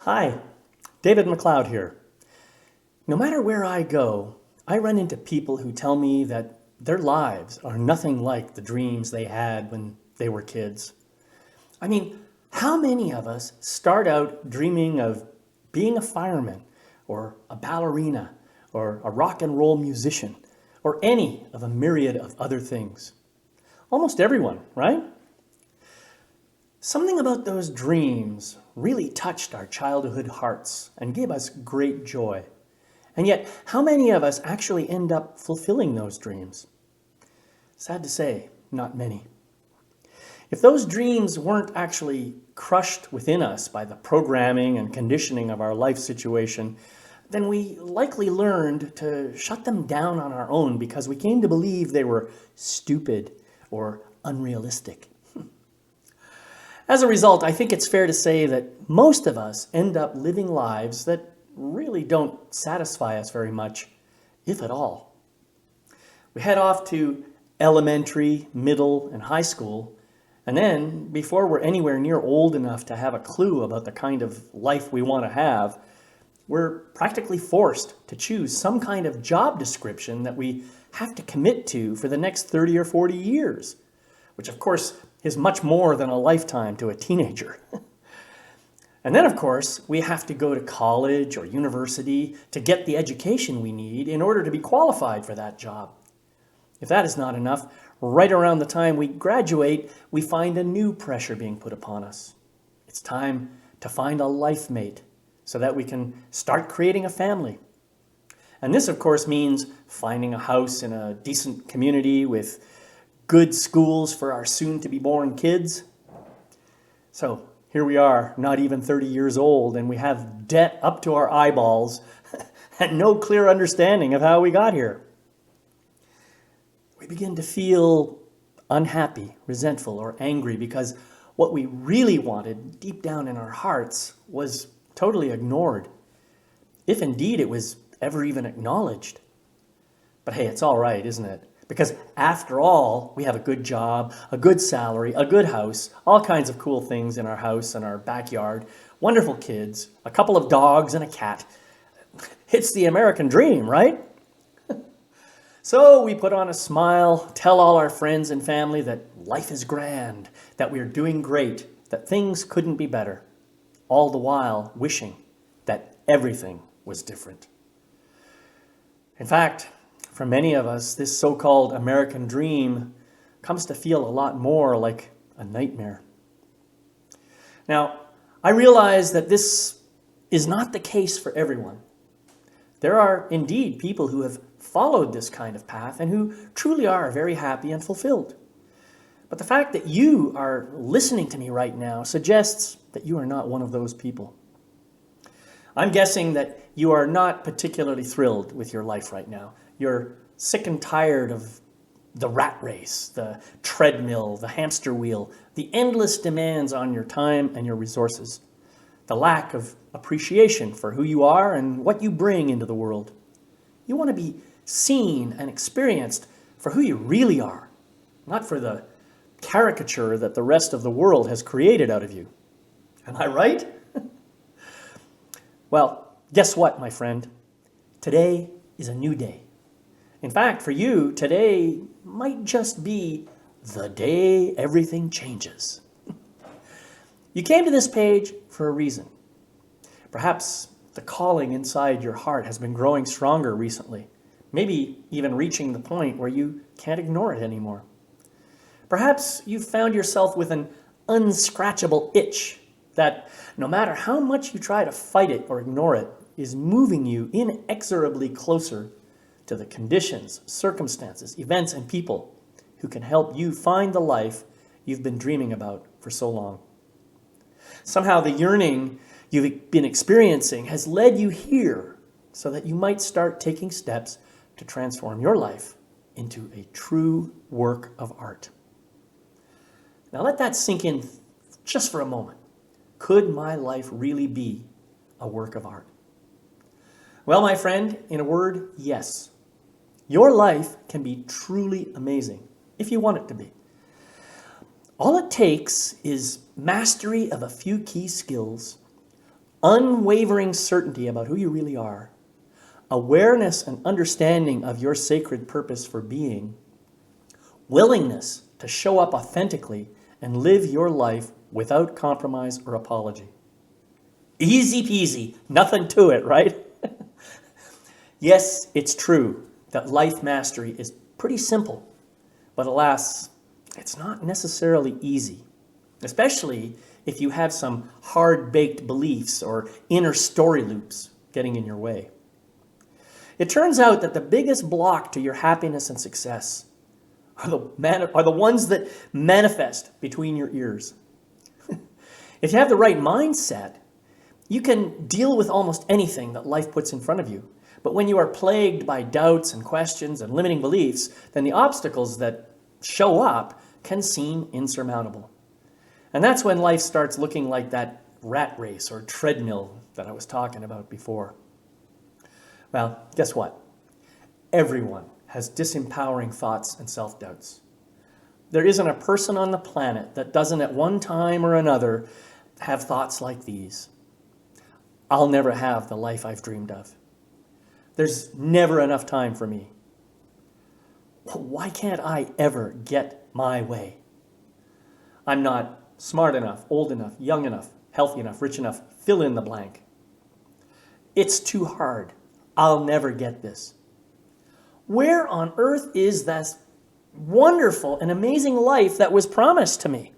Hi, David McLeod here. No matter where I go, I run into people who tell me that their lives are nothing like the dreams they had when they were kids. I mean, how many of us start out dreaming of being a fireman or a ballerina or a rock and roll musician or any of a myriad of other things? Almost everyone, right? Something about those dreams really touched our childhood hearts and gave us great joy. And yet, how many of us actually end up fulfilling those dreams? Sad to say, not many. If those dreams weren't actually crushed within us by the programming and conditioning of our life situation, then we likely learned to shut them down on our own because we came to believe they were stupid or unrealistic. As a result, I think it's fair to say that most of us end up living lives that really don't satisfy us very much, if at all. We head off to elementary, middle, and high school, and then, before we're anywhere near old enough to have a clue about the kind of life we want to have, we're practically forced to choose some kind of job description that we have to commit to for the next 30 or 40 years, which of course is much more than a lifetime to a teenager. And then, of course, we have to go to college or university to get the education we need in order to be qualified for that job. If that is not enough, right around the time we graduate, we find a new pressure being put upon us. It's time to find a life mate so that we can start creating a family. And this, of course, means finding a house in a decent community with good schools for our soon-to-be-born kids. So here we are, not even 30 years old, and we have debt up to our eyeballs and no clear understanding of how we got here. We begin to feel unhappy, resentful, or angry because what we really wanted deep down in our hearts was totally ignored, if indeed it was ever even acknowledged. But hey, it's all right, isn't it? Because after all, we have a good job, a good salary, a good house, all kinds of cool things in our house and our backyard, wonderful kids, a couple of dogs and a cat. It's the American dream, right? So we put on a smile, tell all our friends and family that life is grand, that we're doing great, that things couldn't be better, all the while wishing that everything was different. In fact, for many of us, this so-called American dream comes to feel a lot more like a nightmare. Now, I realize that this is not the case for everyone. There are indeed people who have followed this kind of path and who truly are very happy and fulfilled. But the fact that you are listening to me right now suggests that you are not one of those people. I'm guessing that you are not particularly thrilled with your life right now. You're sick and tired of the rat race, the treadmill, the hamster wheel, the endless demands on your time and your resources, the lack of appreciation for who you are and what you bring into the world. You want to be seen and experienced for who you really are, not for the caricature that the rest of the world has created out of you. Am I right? Well, guess what, my friend? Today is a new day. In fact, for you, today might just be the day everything changes. You came to this page for a reason. Perhaps the calling inside your heart has been growing stronger recently, maybe even reaching the point where you can't ignore it anymore. Perhaps you've found yourself with an unscratchable itch that, no matter how much you try to fight it or ignore it, is moving you inexorably closer to the conditions, circumstances, events, and people who can help you find the life you've been dreaming about for so long. Somehow the yearning you've been experiencing has led you here so that you might start taking steps to transform your life into a true work of art. Now let that sink in just for a moment. Could my life really be a work of art? Well, my friend, in a word, yes. Your life can be truly amazing, if you want it to be. All it takes is mastery of a few key skills, unwavering certainty about who you really are, awareness and understanding of your sacred purpose for being, willingness to show up authentically and live your life without compromise or apology. Easy peasy, nothing to it, right? Yes, it's true that life mastery is pretty simple, but alas, it's not necessarily easy, especially if you have some hard-baked beliefs or inner story loops getting in your way. It turns out that the biggest block to your happiness and success are the ones that manifest between your ears. If you have the right mindset, you can deal with almost anything that life puts in front of you. But when you are plagued by doubts and questions and limiting beliefs, then the obstacles that show up can seem insurmountable. And that's when life starts looking like that rat race or treadmill that I was talking about before. Well, guess what? Everyone has disempowering thoughts and self-doubts. There isn't a person on the planet that doesn't at one time or another have thoughts like these. I'll never have the life I've dreamed of. There's never enough time for me. Why can't I ever get my way? I'm not smart enough, old enough, young enough, healthy enough, rich enough, fill in the blank. It's too hard. I'll never get this. Where on earth is this wonderful and amazing life that was promised to me?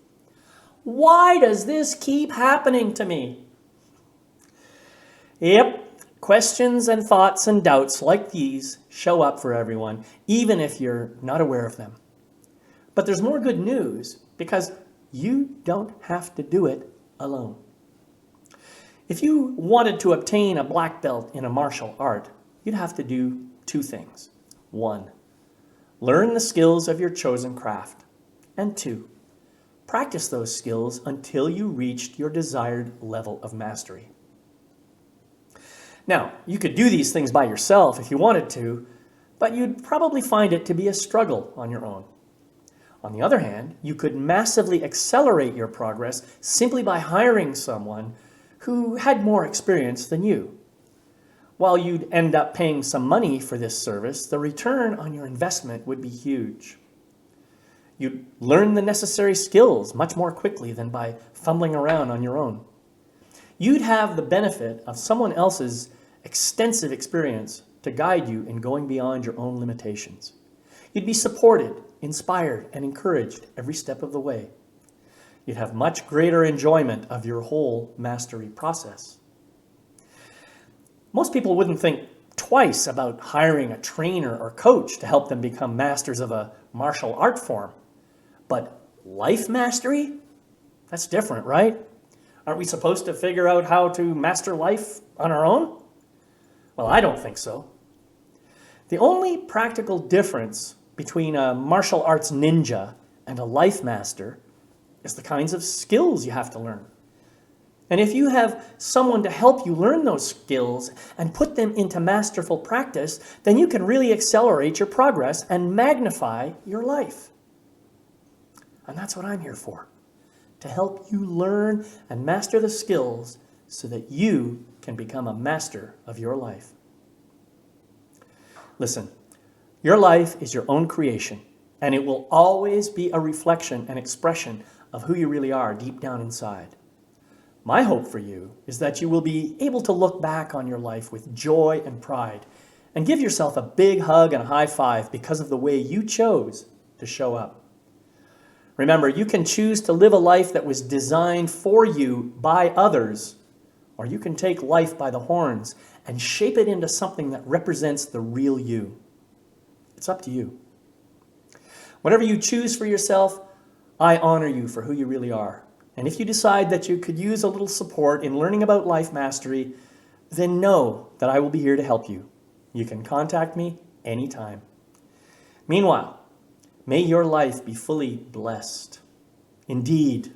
Why does this keep happening to me? Yep, questions and thoughts and doubts like these show up for everyone, even if you're not aware of them. But there's more good news because you don't have to do it alone. If you wanted to obtain a black belt in a martial art, you'd have to do two things. 1, learn the skills of your chosen craft. And 2, practice those skills until you reached your desired level of mastery. Now, you could do these things by yourself if you wanted to, but you'd probably find it to be a struggle on your own. On the other hand, you could massively accelerate your progress simply by hiring someone who had more experience than you. While you'd end up paying some money for this service, the return on your investment would be huge. You'd learn the necessary skills much more quickly than by fumbling around on your own. You'd have the benefit of someone else's extensive experience to guide you in going beyond your own limitations. You'd be supported, inspired, and encouraged every step of the way. You'd have much greater enjoyment of your whole mastery process. Most people wouldn't think twice about hiring a trainer or coach to help them become masters of a martial art form. But life mastery? That's different, right? Aren't we supposed to figure out how to master life on our own? Well, I don't think so. The only practical difference between a martial arts ninja and a life master is the kinds of skills you have to learn. And if you have someone to help you learn those skills and put them into masterful practice, then you can really accelerate your progress and magnify your life. And that's what I'm here for, to help you learn and master the skills so that you can become a master of your life. Listen, your life is your own creation, and it will always be a reflection and expression of who you really are deep down inside. My hope for you is that you will be able to look back on your life with joy and pride and give yourself a big hug and a high five because of the way you chose to show up. Remember, you can choose to live a life that was designed for you by others, or you can take life by the horns and shape it into something that represents the real you. It's up to you. Whatever you choose for yourself, I honor you for who you really are. And if you decide that you could use a little support in learning about life mastery, then know that I will be here to help you. You can contact me anytime. Meanwhile, may your life be fully blessed. Indeed,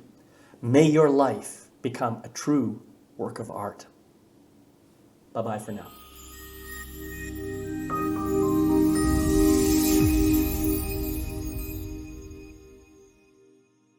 may your life become a true work of art. Bye-bye for now.